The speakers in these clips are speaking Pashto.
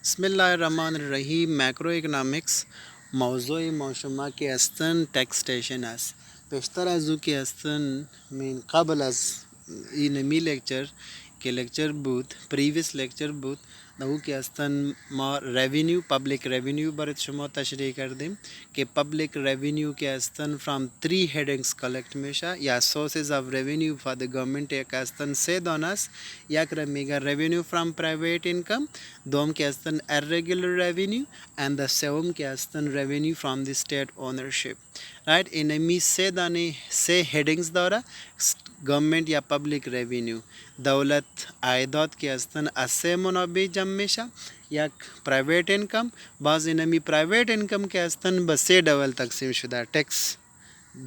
Bismillahirrahmanirrahim. Macroeconomics موضوع موشما که هستن taxation است. بیشتر از او که هستن من قبل از این می لکچر که لکچر بود previous lecture بود او که هستن ما revenue public revenue برات شما تشریح کردیم که public revenue که هستن from three headings collect میشه یا sources of revenue for the government یک هستن سه دانه است. یک را میگه revenue from private income، دوم که هستن irregular revenue and the سوم که هستن revenue from the state ownership. right اینمی سه دانه سه headings داره. گورنمنت یا پبلیک ریوینیو دولت عایدات که هستن از سه منابع جمع میشه. یک پرایویت انکم، بعض اینمی پرایویت انکم که هستن به سه ډول تقسیم شده: ټکس،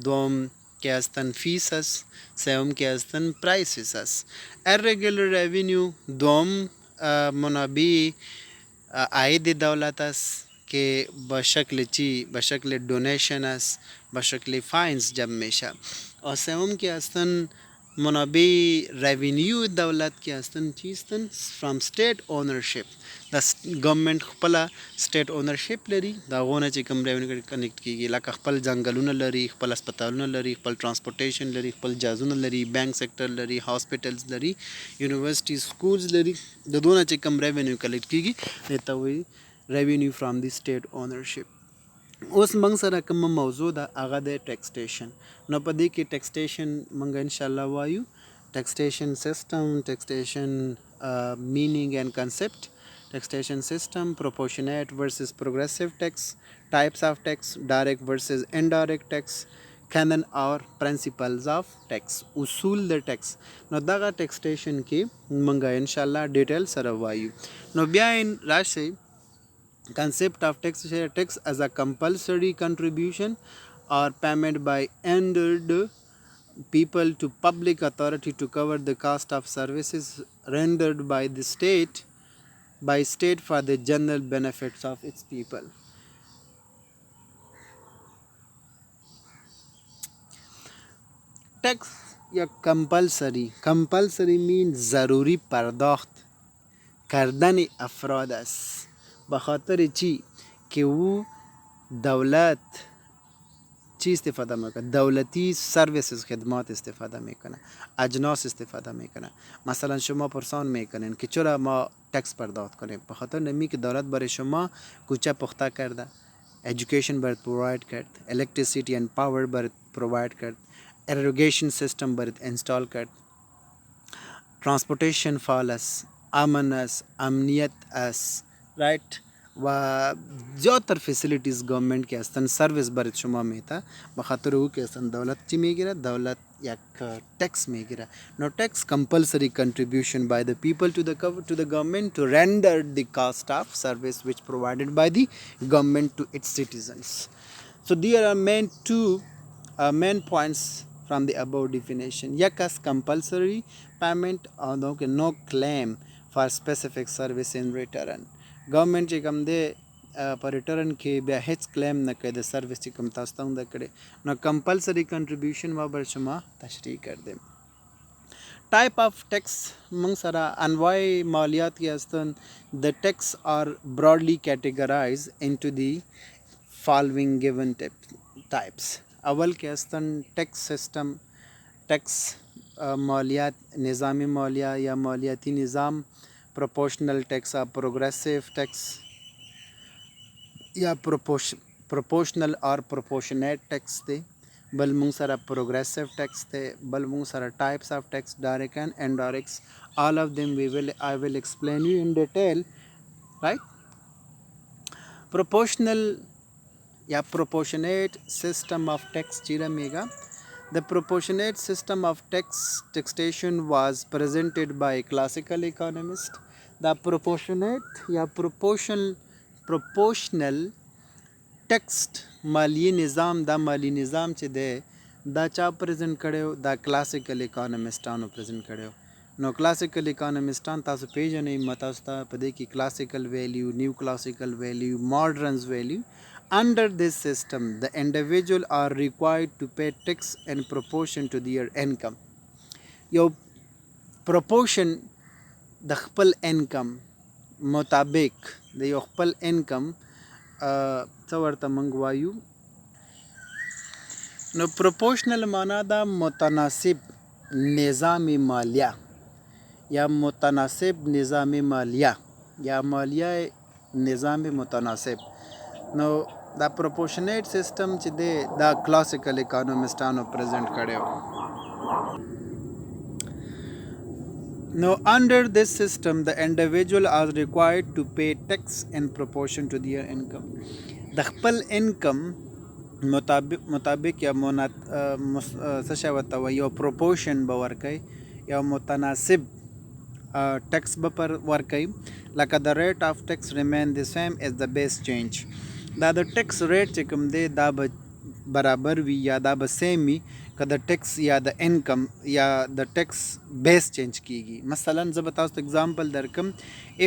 دوم که هستن فیس است، سوم که هستن پرایسز است. irregular revenue دوم منابع عاید دولت است که به شکل چی؟ به شکل دونیشن است، به شکل فاینز جمع میشه. و سوم که هستن منابع revenue دولت که هستن چی هستن؟ from state ownership. د گورنمنت خپل state ownership لري، دا غونه چې کوم revenue کنیکټ کیږي، لکه خپل ځنګلونه لري، خپل هسپتالونه لري، خپل ترانسپورټیشن لري، خپل جهازونه لري، بانک سیکټر لري، هاسپټلز لري، یونیورسيټي سکولز لري. د دونه چې کوم revenue کلیکټ کیږي دته وی revenue from the state ownership. اوس موږ سره کوم موضوع ده هغه د ټیکسټیشن. نو په دې کې ټیکسټیشن موږ ان شاء الله وایو ټیکسټیشن سیستم، ټیکسټیشن meaning and concept, taxation system, proportionate versus progressive tax, types of tax, direct versus indirect tax, canon or principles of tax, اصول د ټیکس. نو دغه ټیکسټیشن کې موږ ان شاء الله ډیټیل سره وایو. نو بیا راشي concept of tax as a compulsory contribution or payment by ended people to public authority to cover the cost of services rendered by the state for the general benefits of its people. tax یا compulsory means ضروری پرداخت کردن افراد است به خاطر چی؟ که او دولت چی استفاده میکنه؟ دولتی سرویسز، خدمات استفاده میکنه، اجناس استفاده میکنه. مثلا شما پرسان میکنین که چرا ما تکس پرداخت کنیم؟ به خاطر نمی که دولت برای شما کوچه پخته کرده، ایژوکیشن برات پروواید کرد، الکتریسیتی اند پاور برات پروواید کرد، ایریگیشن سیستم برات انستال کرد، ترانسپورتیشن فعال است، امن است، امنیت است، رایت و زیادتر فیسیلیتیز گورنمنت که هستن سرویس برات شما میده. به خاطر او که هستن دولت چی میگیره؟ دولت یک ٹیکس میگیره. نو ٹیکس compulsory contribution by the people to the government to render the cost of service which provided by the government to its citizens. So there are main points from the above definition. یک as compulsory payment or no claim for specific service in return. گورنمنٹ چې کوم دی په ریټرن کې بیا هیڅ کلیم نه کوي د سروس چې کوم تاسو ته ده کړی. نو کمپلسری کنټریبیوشن ما بر شما تشریح کردیم. ټایپ آف ټیکس موږ سره انواع مالیات کې هستن. د ټیکس آر براډلی کیټیګرایز انټو دی فالوینگ गिवन ټایپس. اول کې هستن ټیکس سیستم، ټیکس مالیات، نظامی مالیه یا مالیاتی نظام، proportional tax or progressive tax یا proportional or proportionate tax دی. بل مونږ سره progressive tax دی. بل مونږ سره types of tax, direct and indirect. all of them I will explain you in detail, right? proportional یا proportionate system of tax چیرې میگا. The proportionate system of taxation was presented by a classical economist. The proportionate یا proportional tax مالی نظام، دا مالی نظام چې دی دا چا پریزنٹ کړو؟ دا کلاسیکل اکانومسټانو پریزنٹ کړو. نو کلاسیکل اکانومسټان تاسو پیژنئ، ما تاسو ته په دې کې کلاسیکل ویلیو، نیو کلاسیکل ویلیو، ماډرنز ویلیو. Under this system, the individual are required to pay tax in proportion to their income. یو proportion د خپل income مطابق د یو خپل انکم څه ورته موږ وایو. نو پروپورشنل معنا دا متناسب نظام مالیه یا متناسب نظام مالیه یا مالیه نظام متناسب. نو دا پروپورشنیټ سیستم چې دی دا کلاسیکل اکانومسټانو پریزنټ کړی و. Now, under this system, the individual are required to pay tax in proportion to their income. د خپل انکم مطابق یا څه شی ورته وایي یو پروپورشن به ورکوي یا متناسب ټیکس به پر ورکوي. لکه د ریټ آف ټیکس ریمین د سیم از د بیس چینج. دا د ټیکس ریټ چې کوم دی دا به برابر وي یا دا به سیم وي که د ټیکس یا د انکم یا د ټیکس بیس چینج کیږي. مثلا زه به تاسو ته اگزامپل درکم.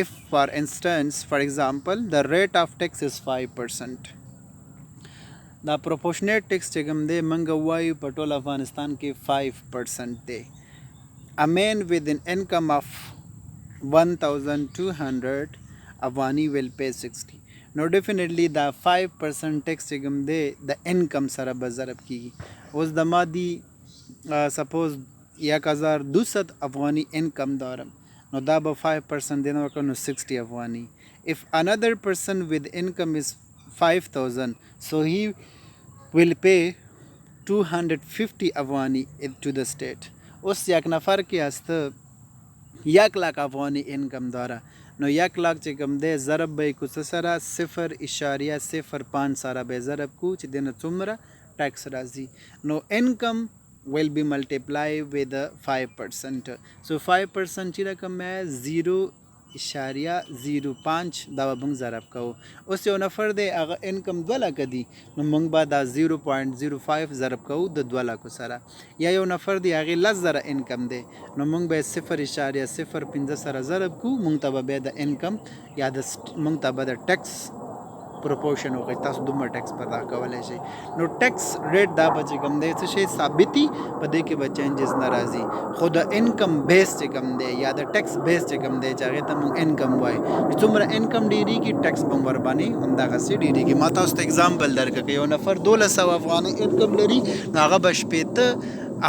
if for instance for example the rate of tax is 5%. دا پروپورشنیټ ټیکس چې کوم دی موږ وایو په ټول افغانستان کې 5% دی. a man with an income of 1200 افغانی will pay 60. نو ډیفینیټلی دا 5% ټیکس چې کوم دی د انکم سره به ضرب کیږي. اوس د ما دی سپوز 1200 افغانی انکم دارم نو دا به 5% دی نو ورکړو نو 60 افغانی. if another person with income is 5000 so he will pay 250 افغانی to the state. اوس یک نفر کې است 1 लाख افغانی انکم داره نو 1 लाख چې کوم دی ضرب به کو څه سره 0.05 سره به ضرب کو چې دنه څومره ټیکس راځي. نو انکم will be multiplied with 5%. so 5% چې رقم ہے 0.05 دا به موږ ضرب کوو. اوس یو نفر دی هغه انکم 2 لکه دی نو موږ به دا 0.05 ضرب کوو د 2 لکو سره. یا یو نفر دی هغې 10,000 انکم دی نو موږ به 0.05 سره ضرب کوو. موږ ته به بیا د انکم یا د موږ ته به د ټیکس پروپورشن وکړي تاسو دومره ټیکس پردا کولی شئ. نو ټیکس ریټ دا به چې کوم دی څه شی ثابتي په دې کې به چینجز نه راځي. خو د انکم بیس چې کوم دی یا د ټیکس بیس چې کوم دی چې هغې ته موږ انکم وایو څومره انکم ډېرېږي ټیکس به هم ورباندې همدغسې ډېرېږي. ما تاسو ته اگزامپل درکړه که یو نفر 1200 افغانۍ انکم لري نو هغه به 80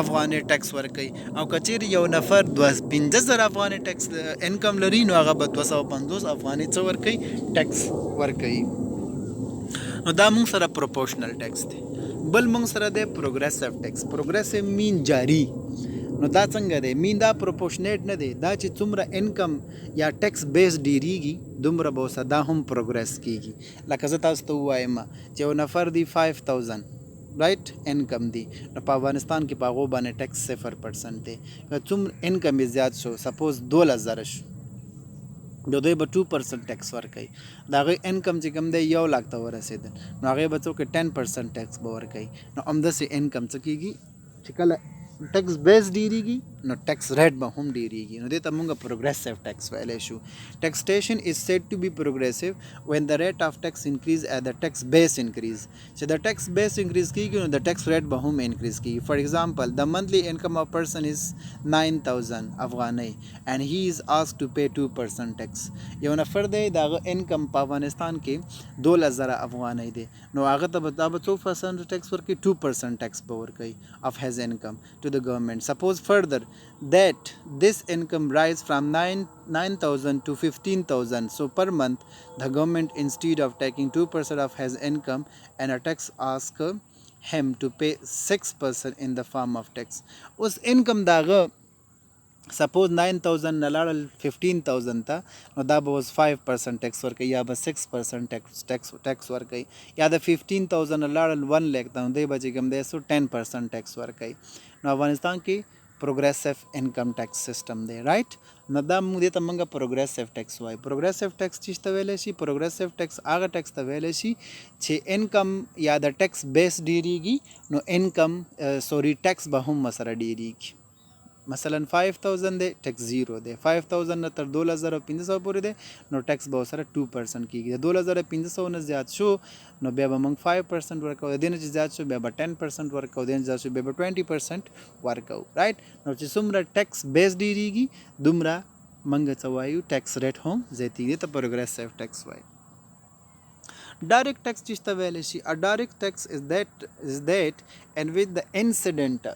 افغانۍ ټیکس ورکوي او که چیرې یو نفر 15,000 افغانۍ ټیکس انکم لري نو هغه به 250 افغانۍ څه ورکوي ټیکس ورکوي. نو دا مونږ سره پروپورشنل ټیکس دی. بل مونږ سره دی پروګریسیو ټیکس. پروګریسیو مین جاری. نو دا څنګه دی؟ مین دا پروپورشنیټ نه دی دا چې څومره انکم یا ټیکس بیس ډیریږي دومره به اوسه دا هم پروګریس کیږي. لکه زه تاسو ته ووایم چې یو نفر دی 5000 رائټ انکم دی نو په افغانستان کې په هغو باندې ټیکس 0% دی. که څومره انکم یې زیات شو سپوز 2000 شو نو دوی به 2% ټیکس ورکوي. د هغوی انکم چې کوم دی 1 लाख ته ورسېدل نو هغې به څه وکړي 10% ټیکس به ورکوي. نو همداسې انکم څه کېږي چې کله ټیکس بیس ډیریږي نو ټیکس ریټ به هم ډیریږي. نو دې ته موږ پروګریسیو ټیکس ویلی شو. ټیکسټیشن از سیډ ټو بی پروګریسیو وین د ریټ آف ټیکس انکریز ایز د ټیکس بیس انکریز. چې د ټیکس بیس انکریز کېږي نو د ټیکس ریټ به هم انکریز کېږي. فار ایگزامپل د منتھلی انکم آف پرسن از 9000 افغانۍ and he is asked to pay 2% ټیکس. یو نفر دی د هغه انکم په افغانستان کې 2000 افغانۍ دی نو هغه ته به دا به 2% ټیکس ورکوي 2% ټیکس به ورکوي of his income to the government. Suppose further that this income rise from 9,000 to 15,000 so per month the government instead of taking 2% of his income and a tax ask him to pay 6% in the form of tax. us income daga suppose 9,000 نه لاړل 15,000 ته نو دا به اوس 5% ټیکس ورکوي یا به 6% ټیکس ورکوي. یا د 15,000 نه لاړل 1 लाख ته نو دی به چې کوم دی 10% ټیکس ورکوي. نو افغانستان کې پروګریسیو انکم ټیکس سیستم دی رائټ. نو دا موږ دې ته موږ پروګریسیو ټیکس وایو. پروګریسیو ټیکس چې ته ویلی شي پروګریسیو ټیکس هغه ټیکس ته ویلی شي چې انکم یا د ټیکس بیس ډیریږي نو انکم ټیکس به هم ورسره ډیریږي. مثلا 5000 دی ټیکس 0 دی. 5000 نه تر 2500 پورې دی نو ټیکس به ورسره 2% کېږي. د 2500 نه زیات شو نو بیا به موږ 5% ورکوو. د دې نه چې زیات شو بیا به 10% ورکوو. د دې نه زیات شو بیا به 20% ورکوو رائټ. نو چې څومره ټیکس بیس ډیریږي دومره منګه څه وایو ټیکس ریټ هم زیاتېږي ته پروګریسیو ټیکس وایي. Direct tax چیشته ویلی شي. A direct tax is that in which the incident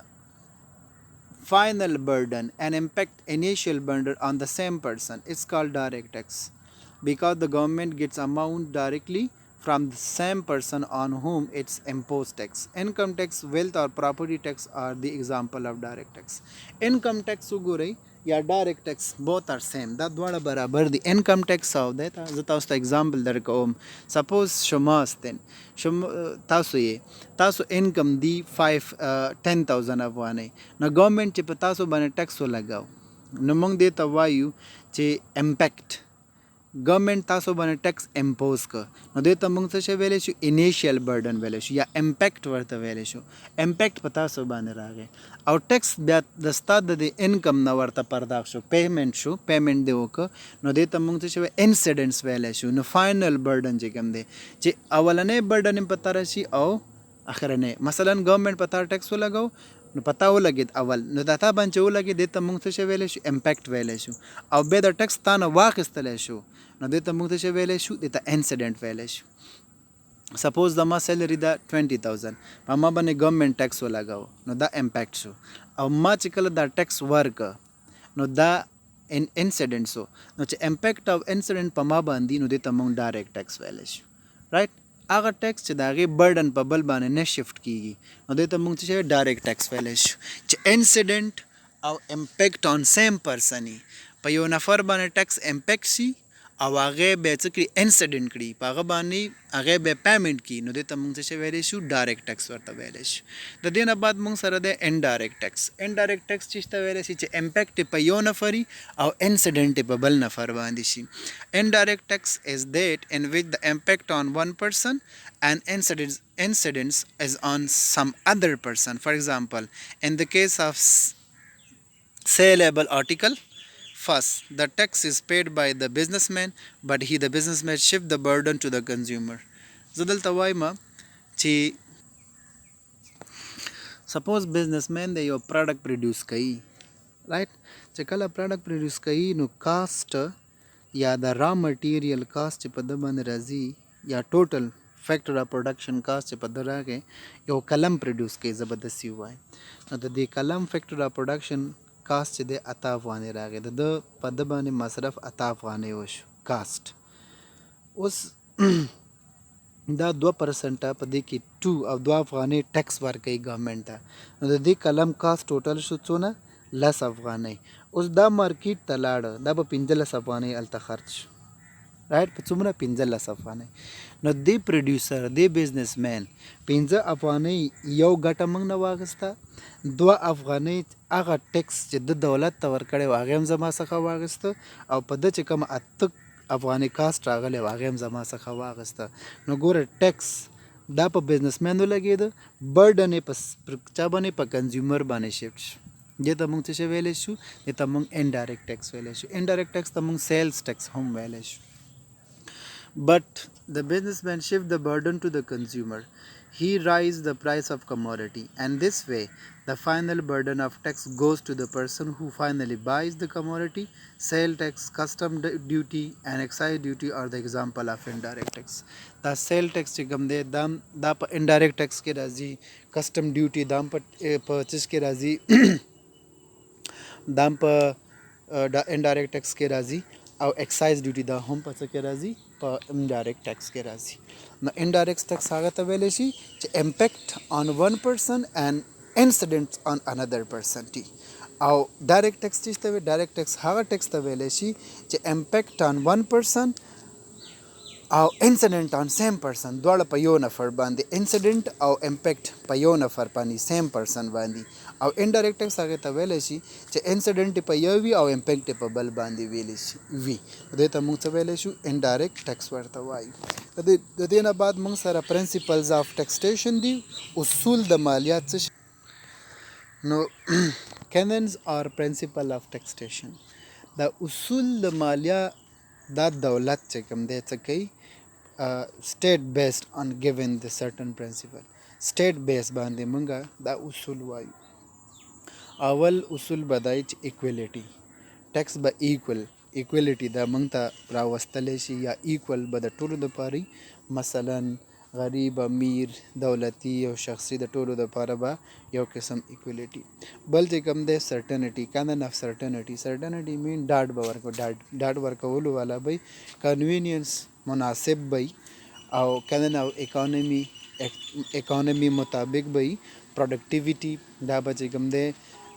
final burden and impact initial burden on the same person. It's called direct tax because the government gets amount directly from the same person on whom it's imposed tax. Income tax, wealth or property tax are the example of direct tax. Income tax وګورئ یا ډایرکټ ټیکس بوت آر سیم دا دواړه برابر دي. انکم ټیکس او دی زه تاسو ته اگزامپل درکوم. سپوز شما هستین تاسو انکم دی 10,000 افغانۍ نو ګورنمنټ چې په تاسو باندې ټیکس ولګاو نو موږ دې ته وایو چې امپیکټ ګورنمنټ تاسو باندې ټیکس امپوز کړ نو دې ته موږ څه شی ویلی شو انیشیل برډن ویلی شو یا امپیکټ ورته ویلی شو. امپیکټ په تاسو باندې راغی او ټیکس بیا د ستا د انکم نه ورته پرداخت شو پیمنټ دې وکړه نو دې ته موږ څه شی وایي انسیډنټس ویلی شو. نو فاینل برډن چې کوم دی چې اولنی برډن یې په تا راشي او اخرنی. مثلا ګورنمنټ په تا ټیکس ولګاو نو پتا ولګید اول نو دا تا باندې چې ولګید دې ته موږ څه شی ویلی شو امپیکټ ویلی شو او بیا د ټیکس تا نه واخیستلی شو نو دې ته موږ څه شی ویلی شو دې ته انسیډنټ ویلی شو. سپوز زما سیلري ده 20,000 په ما باندې ګورنمنټ ټیکس ولګاو نو دا امپیکټ شو او ما چې کله دا ټیکس ورکړه نو دا انسیډنټ شو نو چې امپیکټ او انسیډنټ په ما باندې نو دې ته موږ ډایرکټ ټیکس ویلی شو. رایټ هغه ټیکس چې د هغې برډن په بل باندې نه شفټ کیږي نو دې ته موږ څه شی ډایرکټ ټیکس ویلی شو. چې انسیډنټ او امپیکټ آن سیم پرسن په یو نفر باندې ټیکس امپیکټ شي او هغې بیا څه کړي انسیډنټ کړي په هغه باندې هغې بیا پیمنټ کړي نو دې ته موږ څه شی ویلی شو ډایرکټ ټیکس ورته ویلی شو. د دې نه بعد موږ سره دی انډایرکټ ټیکس. انډایرکټ ټیکس چې ته ویلی شي چې امپیکټ په یو نفر او انسیډنټ په بل نفر باندې شي. Indirect tax is that in which the impact on one person and incidence is on some other person. For example, in the case of saleable article, first the tax is paid by the businessman but the businessman shift the burden to the consumer. زه دلته وایم چې سپوز بزنسمین دی یو پروډکټ پروډیوس کوي رایټ چې کله پروډکټ پروډیوس کوي نو کاسټ یا د را مټیریل کاسټ چې په ده باندې راځي یا ټوټل فیکټر اف پروډکشن کاسټ چې په ده راغی یو قلم پروډیوس کوي زه به داسې ووایم نو د دې قلم فیکټر اف پروډکشن کاسټ چې دی 8 افغانۍ راغی د ده په ده باندې مصرف 8 افغانۍ وشو کاسټ. اوس دا 2% په دې کې 2 او 2 افغانۍ ټیکس ورکوي ګورنمنټ ته نو د دې قلم کاسټ ټوټل شو څونه 10 افغانۍ. اوس دا مارکیټ ته لاړه دا به 15 افغانۍ هلته خرڅ شو رایټ په څومره 15 افغانۍ. نو دې پروډیوسر دې بزنسمین 15 افغانۍ یو ګټه موږ نه واخیسته 2 افغانۍ هغه ټیکس چې د دولت ته ورکړی و هغې هم زما څخه واخیسته او په ده چې کوم 8 افغانۍ کاسټ راغلی و هغې هم زما څخه واخیسته. نو ګوره ټیکس دا په بزنسمین ولګېده برډن یې په چا باندې په کنزیومر باندې شفټ شو. دې ته موږ څه شی ویلی شو دې ته موږ انډایرکټ ټیکس ویلی شو. انډایرکټ ټیکس ته موږ سیلز ټیکس هم ویلی شو. But the businessman shift the burden to the consumer. He raises the price of commodity and this way the final burden of tax goes to the person who finally buys the commodity. Sale tax, custom duty and excise duty are the example of indirect tax. دا سیل ټیکس چې کوم دی دا په انډایرکټ ټیکس کې راځي کسټم ډیوټي دا په چیز کې راځي دا په انډایرکټ ټیکس کې راځي او اکسایز ډیوټي دا هم په څه کې راځي په انډایرکټ ټیکس کې راځي. نو انډایرکټ ټیکس هغه ته ویلی شي چې امپیکټ آن ون پرسن اینڈ انسیډنټ آن اندر پرسن ټي او ډایرکټ ټیکس چې ته وایي ډایرکټ ټیکس هغه ټیکس ته ویلی شي چې امپیکټ آن ون پرسن او انسیډنټ آن سیم پرسن دواړه په یو نفر باندې انسیډنټ او امپیکټ په یو نفر باندې سیم پرسن باندې او انډایرکټ ټیکس هغې ته ویلی شي چې انسیډنټ په یو وي او امپیکټ په بل باندې ویلی شي وي دې ته موږ څه ویلی شو انډایرکټ ټیکس ورته وایو. د دې نه بعد موږ سره پرنسپلز آف ټیکسټیشن دي اصول د مالیات څه نو canons or principle of taxation. دا اصول د مالیه دا دولت چې کوم دی څه کوي state based on given the certain principle state based باندې مونږ دا اصول وایو. اول اصول بدای چې equality ټیکس به ایکولیټي دا موږ ته راوستلی شي یا ایکول به د ټولو دپاره مثلا غریب امیر دولتي او شخصي د ټولو دپاره به یو قسم ایکولیټي. بل چې کوم دی سرټنټي کاندن اف سرټنټي مین ډاډ به ورکو ډاډ ورکولو والا به کنوینینس مناسب به او کاندن او اکانومي مطابق به پروډکټیویټي دا به چې کوم دی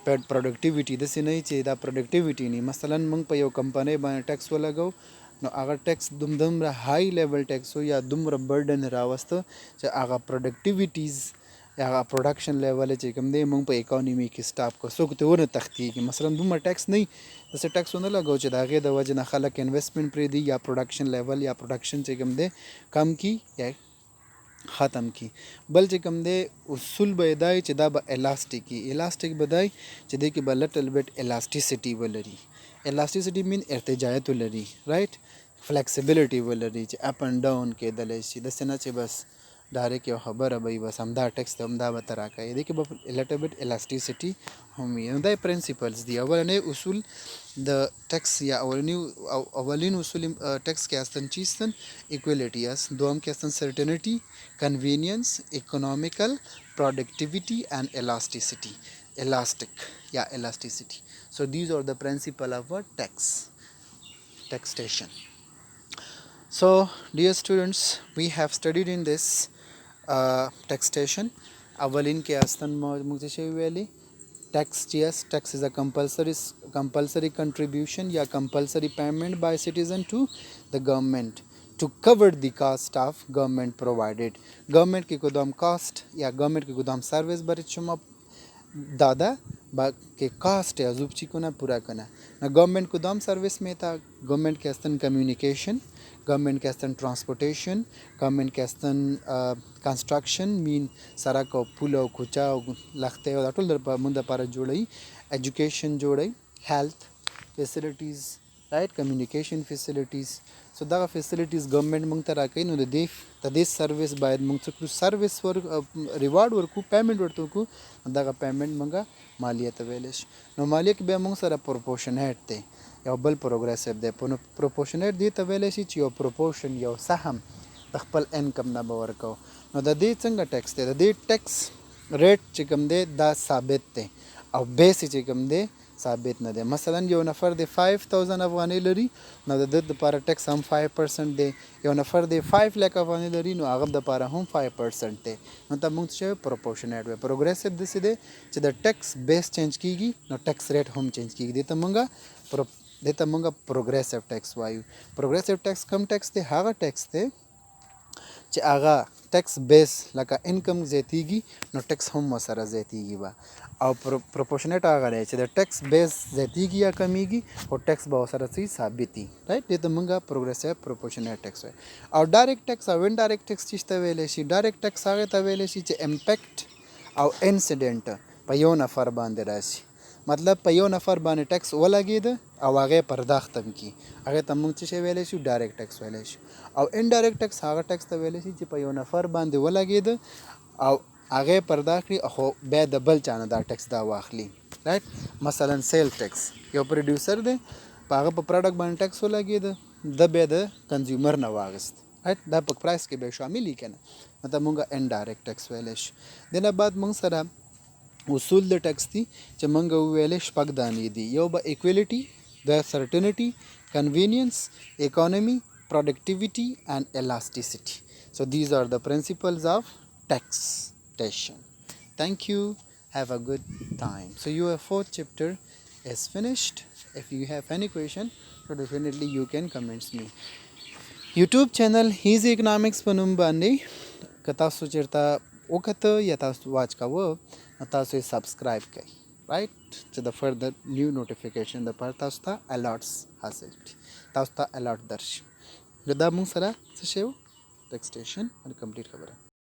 پروډکټیویټي داسې نه چې دا پروډکټیویټي نه مثلا موږ په یو کمپنۍ باندې ټیکس ولګو نو هغه ټیکس دومره های لیول ټیکس یا دومره برډن راوسته چې هغه پروډکټیویټیز هغه پروډکشن لیول چې کوم دی موږ په اکانومي کې سټاپ کو څوک ته ونه تښتېږي مثلا دومره ټیکس نه داسې ټیکس ونه لګو چې د هغې د وجې نه خلک انویسټمنټ پرېږدي یا پروډکشن لیول یا پروډکشن چې کوم دی کم کی یا ختم کی. بل چې کوم دی اصول به دا چې دا به الاسټیک به دی چې دی کې به لټل بیټ الاسټیسټي ولري. الاسټیسټي مین ارتجاعیت ولري رایټ فلیکسیبیلیټي ولري چې اپ اینډ ډاون کېدلی شي داسې نه چې بس ډایرکټ یو خبره به وي بس همدا ټیکس ته همدا به ته راکوي دی کې به لټل بیټ الاسټیسټي هم وي. نو دا پرنسپلز دي. اولنی اصول د ټیکس یا اولین اصول ټیکس کې هستن چی هستن ایکولیټي است. دوم کې هستن سرټنټي convenience economical productivity and elasticity elasticity. So these are the principle of a taxation. So dear students, we have studied in this taxation. اولین کې اصلا موږ څه شی ویلي tax is a compulsory contribution یا compulsory payment by citizen to the government to cover the cost of government provided. government के कदम cost या government के कदम service बरीच शुमा दादा बा के cost या जुबची को ना पूरा करना ना government कदम service में था government के अस्तन communication government के अस्तन transportation government के अस्तन construction mean सड़क और पुल और कुचा और लगते हैं और टोल दर पर मुंडा पारा जोड़ाई education जोड़ाई health facilities right communication facilities. So دا facilities government موږ ته راکوي نو د دې سروس باید موږ څه کړو سروس ریوارډ ورکو پیمنټ ورته وکړو دغه پیمنټ موږ مالیه ته ویلی شي. نو مالیه کې بیا موږ سره پروپورشنیټ دی یو بل پروګریسیو دی. پروپورشنیټ دې ته ویلی شي چې یو پروپورشن یو سهم د خپل انکم نه به ورکوو. نو د دې څنګه ټیکس دی د دې ټیکس ریټ چې کوم دی دا ثابت دی او بیس چې کوم دی ثابت نه دی. مثلا یو نفر دی 5000 افغانۍ لري نو د ده دپاره ټیکس هم 5% دی. یو نفر دی 5 لک افغانۍ لري نو هغه دپاره هم 5% دی. نو ته موږ څه پروپورشنیټ وایو. پروګریسیو داسې دی چې د ټیکس بیس چینج کیږي نو ټیکس ریټ هم چینج کیږي. دې ته موږ پروګریسیو ټیکس وایو. پروګریسیو ټیکس کم ټیکس دی هغه ټیکس دی چې هغه ټیکس بیس لکه انکم زیاتیږي نو ټیکس هم ورسره زیاتیږي به او پروپورشنیټ هغه دی چې د ټیکس بیس زیاتیږي یا کمیږي او ټیکس به ورسره ثابت وي رایټ. دې ته موږ پروګریسیو پروپورشنیټ ټیکس وایو. او ډایرکټ ټیکس او انډایرکټ ټیکس چې ته ویلی شي ډایرکټ ټیکس هغې ته ویلی شي چې امپیکټ او انسیډنټ په یو نفر باندې راشي. مطلب په یو نفر باندې ټیکس ولګېده او هغې پرداخت هم کړي هغې ته موږ څه شی ویلی شو ډایرکټ ټیکس ویلی شو. او انډایرکټ ټیکس هغه ټیکس ته ویلی شي چې په یو نفر باندې ولګېده او هغې پرداخت کړي خو بیا د بل چا نه دا ټیکس دا واخلي رایټ. مثلا سیل ټیکس یو پروډیوسر دی په هغه په پروډکټ باندې ټیکس ولګېده د بیا د کنزیومر نه واخیست رایټ دا په پرایس کې به شامل وي که نه نو ته موږ انډایرکټ ټیکس ویلی شو. دې نه بعد موږ سره اصول د ټیکس دي چې موږ وویلې شپږ دانې دي. یو به ایکولیټي د سرټنټي convenience economy productivity and elasticity. So these are the principles of taxation. Thank you. Have a good time. So your fourth chapter is finished. If you have any question so definitely you can comments me. YouTube channel Easy Economics په نوم باندې که تاسو چېرته وکته یا تاسو واچ کوه نو تاسو یې سبسکرایب کړئ رایټ چې د فردر نیو نوټیفیکیشن دپاره تاسو ته الارټس حاصل کړي تاسو ته الارټ درشي. نو دا موږ سره څه شی و ټیکسټیشن کمپلیټ خبره